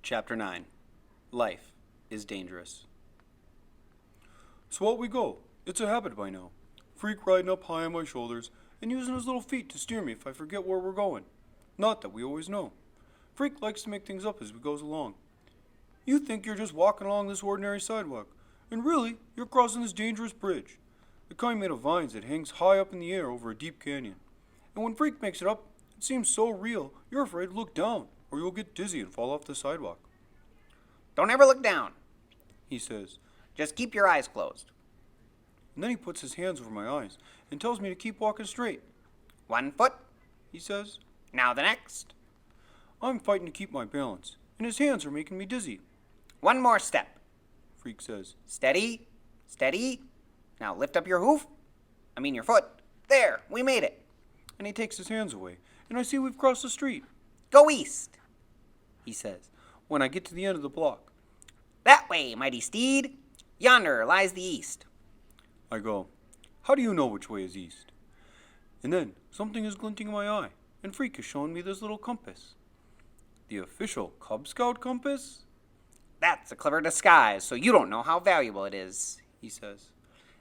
Chapter 9. Life is Dangerous. So out we go. It's a habit by now. Freak riding up high on my shoulders and using his little feet to steer me if I forget where we're going. Not that we always know. Freak likes to make things up as we goes along. You think you're just walking along this ordinary sidewalk, and really, you're crossing this dangerous bridge. The kind made of vines that hangs high up in the air over a deep canyon. And when Freak makes it up, it seems so real, you're afraid to look down, or you'll get dizzy and fall off the sidewalk. Don't ever look down, He says, just keep your eyes closed. and then he puts his hands over my eyes and tells me to keep walking straight. 1 foot, He says, now the next. I'm fighting to keep my balance, and his hands are making me dizzy. 1 more step. Freak says, Steady, steady. Now lift up your your foot. There, we made it. and he takes his hands away, and I see we've crossed the street. Go east. He says, when I get to the end of the block. That way, mighty steed. Yonder lies the east. I go, how do you know which way is east? And then something is glinting in my eye, and Freak is showing me this little compass. The official Cub Scout compass? That's a clever disguise, so you don't know how valuable it is. He says.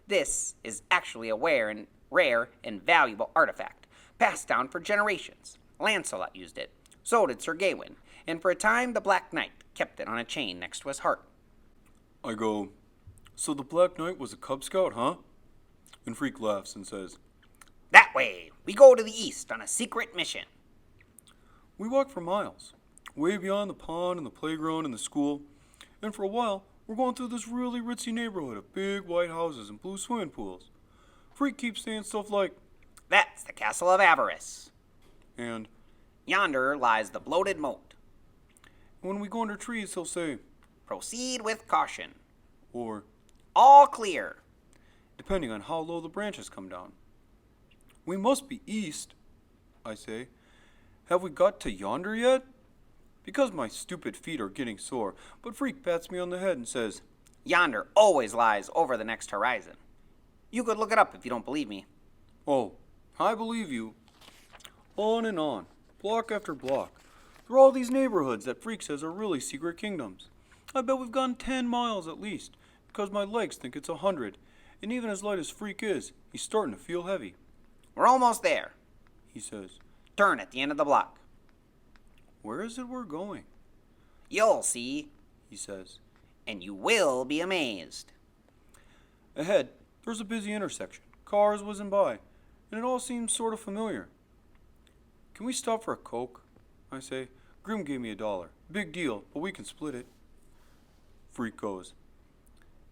This is actually a rare and valuable artifact, passed down for generations. Lancelot used it. So did Sir Gawain. And for a time, the Black Knight kept it on a chain next to his heart. I go, so the Black Knight was a Cub Scout, huh? And Freak laughs and says, That way, we go to the east on a secret mission. we walk for miles, way beyond the pond and the playground and the school, and for a while, we're going through this really ritzy neighborhood of big white houses and blue swimming pools. Freak keeps saying stuff like, That's the Castle of Avarice. and Yonder lies the bloated moat. when we go under trees, he'll say, Proceed with caution. or All clear. depending on how low the branches come down. We must be east, I say. Have we got to yonder yet? Because my stupid feet are getting sore, but Freak pats me on the head and says, Yonder always lies over the next horizon. You could look it up if you don't believe me. oh, I believe you. On and on, block after block, through all these neighborhoods that Freak says are really secret kingdoms. I bet we've gone 10 miles at least, because my legs think it's 100, and even as light as Freak is, he's starting to feel heavy. We're almost there. He says, Turn at the end of the block. where is it we're going? You'll see, He says. and you will be amazed. Ahead, there's a busy intersection. Cars whizzing by, and it all seems sort of familiar. Can we stop for a Coke? I say. Grim gave me $1. Big deal, but we can split it. Freak goes,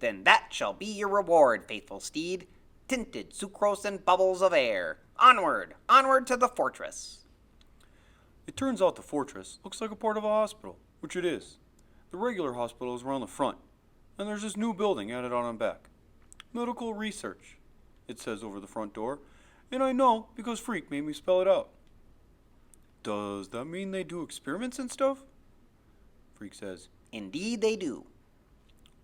Then that shall be your reward, faithful steed. Tinted sucrose and bubbles of air. Onward, onward to the fortress. it turns out the fortress looks like a part of a hospital, which it is. The regular hospital is around the front, and there's this new building added on and back. Medical research, it says over the front door, and I know because Freak made me spell it out. Does that mean they do experiments and stuff? Freak says. Indeed they do.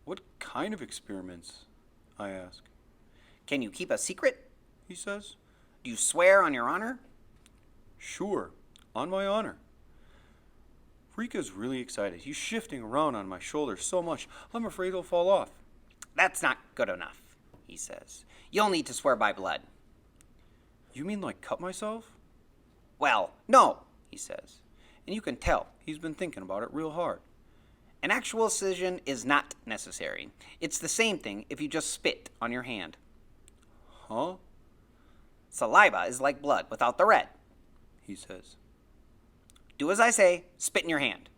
What kind of experiments? I ask. Can you keep a secret? He says. Do you swear on your honor? Sure, on my honor. Freak is really excited. He's shifting around on my shoulders so much, I'm afraid he'll fall off. That's not good enough, he says. You'll need to swear by blood. You mean like cut myself? Well, no, he says. And you can tell he's been thinking about it real hard. An actual incision is not necessary. It's the same thing if you just spit on your hand. Huh? Saliva is like blood without the red. He says. Do as I say, spit in your hand.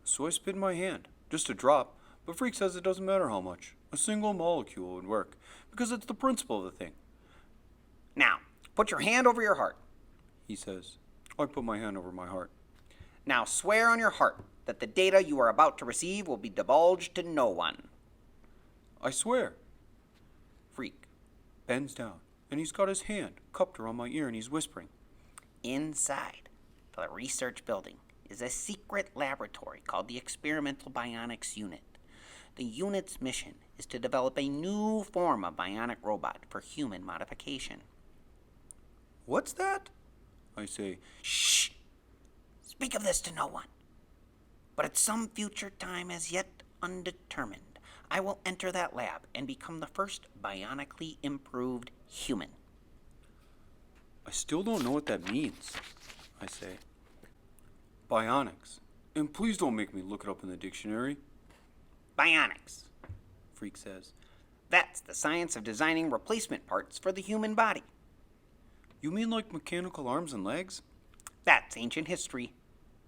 So I spit in my hand, just a drop, but Freak says it doesn't matter how much. A single molecule would work, because it's the principle of the thing. Now, put your hand over your heart. He says. I put my hand over my heart. Now swear on your heart that the data you are about to receive will be divulged to no one. I swear. Freak. Bends down, and he's got his hand cupped around my ear, and he's whispering. Inside the research building is a secret laboratory called the Experimental Bionics Unit. The unit's mission is to develop a new form of bionic robot for human modification. What's that? I say. Shh! Speak of this to no one. But at some future time as yet undetermined, I will enter that lab and become the first bionically improved human. I still don't know what that means, I say. Bionics. And please don't make me look it up in the dictionary, Bionics. Freak says. That's the science of designing replacement parts for the human body. You mean like mechanical arms and legs? That's ancient history.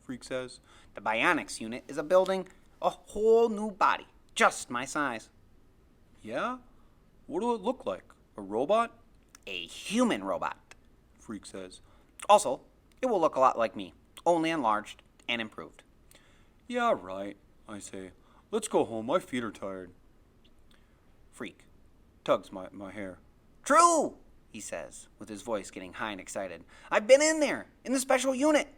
Freak says. The bionics unit is building a whole new body, just my size. Yeah? What will it look like? A robot? A human robot. Freak says. Also, it will look a lot like me, only enlarged and improved. Yeah, right, I say. Let's go home. My feet are tired. Freak tugs my hair. True, he says, with his voice getting high and excited. I've been in there, in the special unit.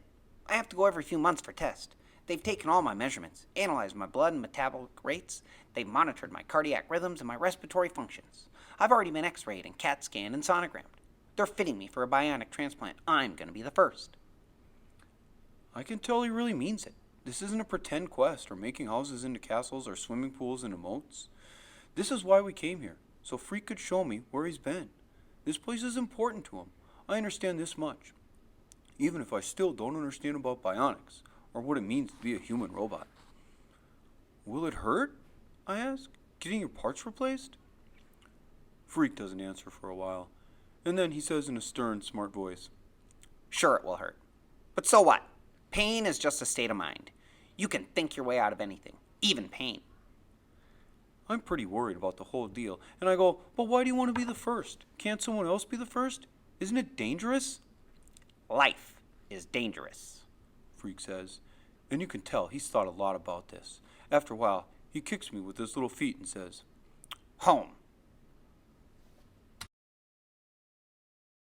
I have to go every few months for tests. They've taken all my measurements, analyzed my blood and metabolic rates. They've monitored my cardiac rhythms and my respiratory functions. I've already been x-rayed and CAT scanned and sonogrammed. They're fitting me for a bionic transplant. I'm going to be the first. I can tell he really means it. This isn't a pretend quest or making houses into castles or swimming pools into moats. This is why we came here, so Freak could show me where he's been. This place is important to him. I understand this much. Even if I still don't understand about bionics or what it means to be a human robot. Will it hurt? I ask. Getting your parts replaced? Freak doesn't answer for a while, and then he says in a stern, smart voice, Sure, it will hurt. But so what? Pain is just a state of mind. You can think your way out of anything, even pain. I'm pretty worried about the whole deal, and I go, but why do you want to be the first? Can't someone else be the first? Isn't it dangerous? Life is dangerous. Freak says, and you can tell he's thought a lot about this. After a while, he kicks me with his little feet and says, Home.